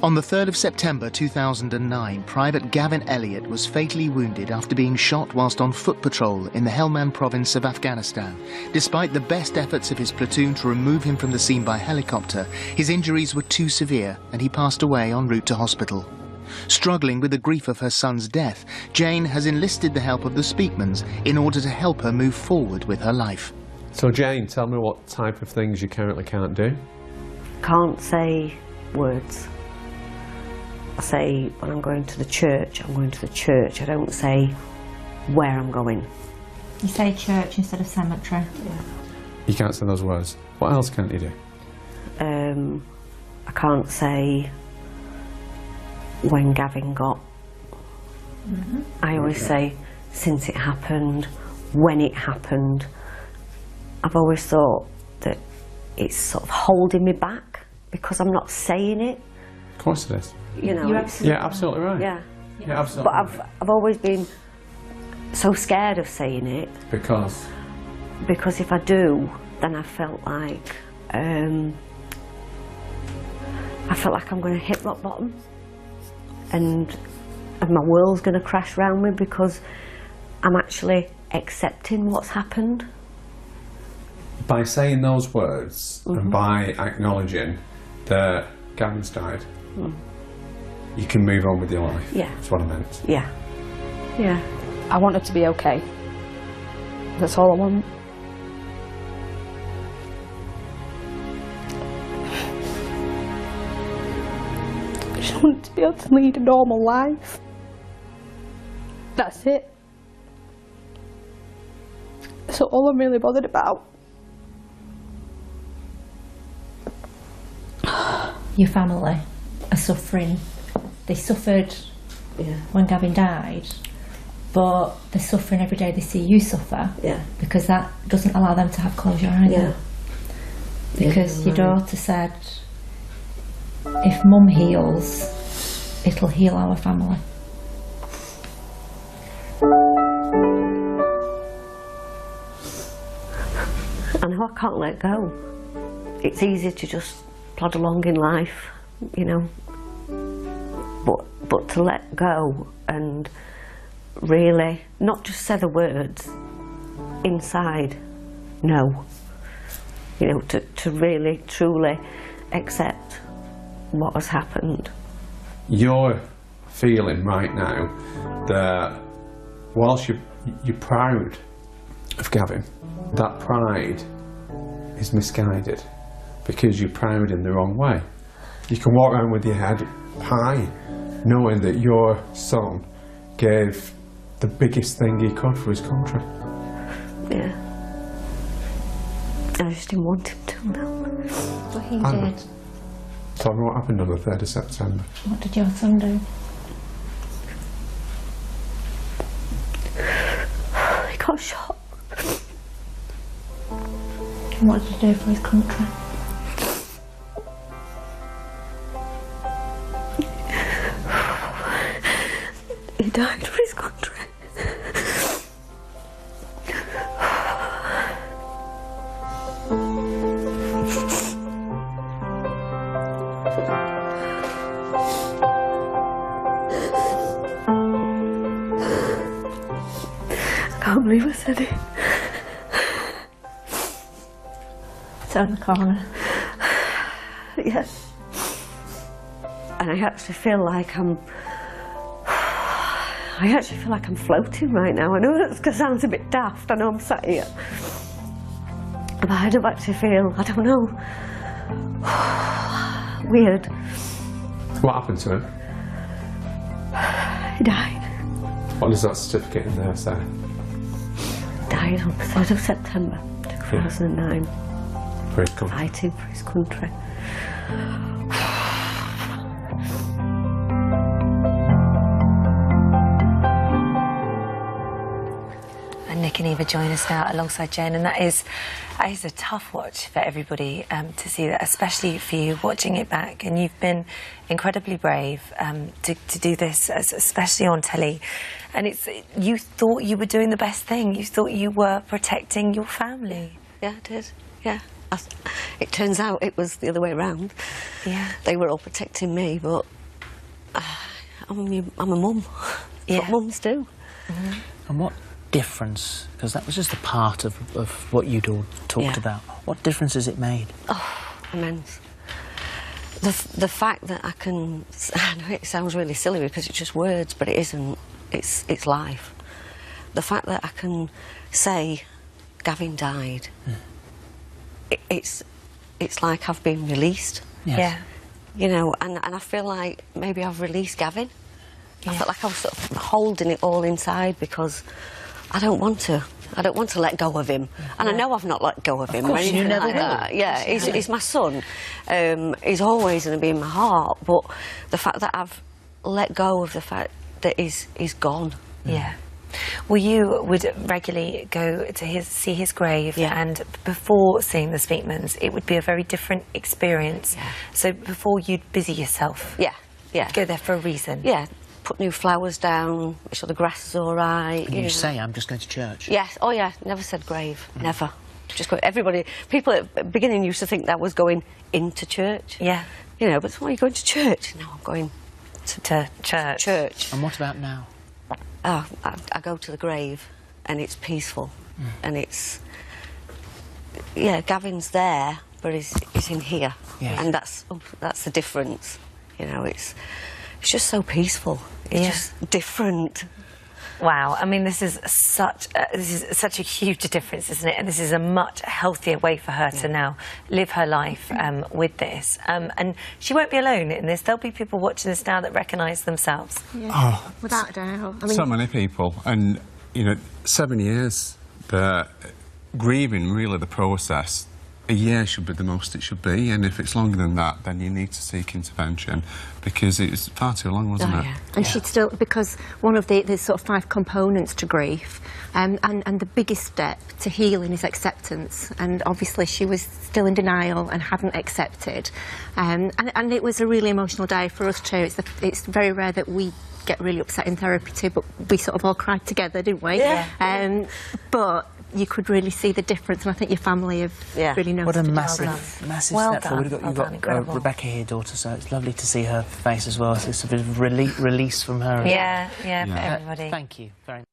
On the 3rd of September 2009, Private Gavin Elliot was fatally wounded after being shot whilst on foot patrol in the Helmand province of Afghanistan. Despite the best efforts of his platoon to remove him from the scene by helicopter, his injuries were too severe and he passed away en route to hospital. Struggling with the grief of her son's death, Jayne has enlisted the help of the Speakmans in order to help her move forward with her life. So Jayne, tell me what type of things you currently can't do. Can't say words. I say when I'm going to the church, I'm going to the church. I don't say where I'm going. You say church instead of cemetery. Yeah. You can't say those words. What else can't you do? I can't say when Gavin got. I always say since it happened, when it happened. I've always thought that it's sort of holding me back because I'm not saying it. Of course it is. You know, yeah, absolutely right. Yeah, yeah, absolutely. But I've always been so scared of saying it because if I do, then I felt like I'm going to hit rock bottom, and my world's going to crash around me because I'm actually accepting what's happened. By saying those words and by acknowledging that Gavin's died, you can move on with your life. Yeah. That's what I meant. Yeah. Yeah. I want her to be okay. That's all I want. I just want her to be able to lead a normal life. That's it. That's all I'm really bothered about. Your family are suffering. They suffered when Gavin died, but they're suffering every day they see you suffer. Yeah. Because that doesn't allow them to have closure either. Yeah. Because your daughter said, if Mum heals, it'll heal our family. I know I can't let go. It's easy to just plod along in life, you know, but to let go and really not just say the words inside, no, you know, to really truly accept what has happened. You're feeling right now that whilst you're proud of Gavin, that pride is misguided because you're proud in the wrong way. You can walk around with your head high knowing that your son gave the biggest thing he could for his country. Yeah. I just didn't want him to know. But he did. Tell me what happened on the 3rd of September. What did your son do? He got shot. And what did he do for his country? He died for his country. I can't believe I said it. Turn the corner. Yes. And I actually feel like I'm floating right now. I know that's going to sound a bit daft. I know I'm sat here. But I don't actually feel, I don't know, weird. What happened to him? He died. What does that certificate in there say? Died on the 3rd of September 2009. For his country. Fighting for his country. Nik and Eva join us now alongside Jayne, and that is a tough watch for everybody to see that, especially for you watching it back. And you've been incredibly brave to do this, especially on telly. And you thought you were doing the best thing. You thought you were protecting your family. Yeah, I did. Yeah. It turns out it was the other way around. Yeah. They were all protecting me, but I'm a mum. Yeah. What mums do. And what difference, because that was just a part of what you'd all talked about, what difference has it made? Oh, immense. The fact that I can, I know it sounds really silly because it's just words, but it isn't. It's life. The fact that I can say, Gavin died, it's like I've been released. Yes. Yeah. You know, and I feel like maybe I've released Gavin. I felt like I was sort of holding it all inside because I don't want to. I don't want to let go of him. And I know I've not let go of him or anything like that. Yeah, he's my son. He's always going to be in my heart. But the fact that I've let go of the fact that he's gone. Yeah. Well, you would regularly go to see his grave, Yeah. and before seeing the Speakmans, it would be a very different experience. Yeah. So before you'd busy yourself. Yeah, yeah. Go there for a reason. Yeah, put new flowers down, make sure the grass is all right. And you say, I'm just going to church. Yes, oh yeah, never said grave, never. Just go, people at the beginning used to think that was going into church. Yeah. You know, but why are you going to church? No, I'm going To church. church. And what about now? Oh, I go to the grave and it's peaceful and it's, yeah, Gavin's there, but he's in here. Yeah. And that's the difference. You know, it's just so peaceful. It's just different. Wow, I mean, this is such a huge difference, isn't it? And this is a much healthier way for her to now live her life with this. And she won't be alone in this. There'll be people watching this now that recognise themselves. Yeah. Oh, Without a doubt. I mean, so many people, and you know, 7 years. The grieving, really, the process. A year should be the most it should be, and if it's longer than that, then you need to seek intervention because it's far too long, wasn't it? Yeah. and she'd still, because one of the sort of 5 components to grief, and the biggest step to healing is acceptance. And obviously she was still in denial and hadn't accepted. And it was a really emotional day for us too. It's very rare that we get really upset in therapy too, but we sort of all cried together, didn't we? Yeah. But you could really see the difference, and I think your family have really noticed. What a it. massive Well step done. forward. Well You've done, got incredible. Rebecca here, daughter, so it's lovely to see her face as well. So it's a bit of release from her. Yeah, for Yeah. everybody. Thank you very much.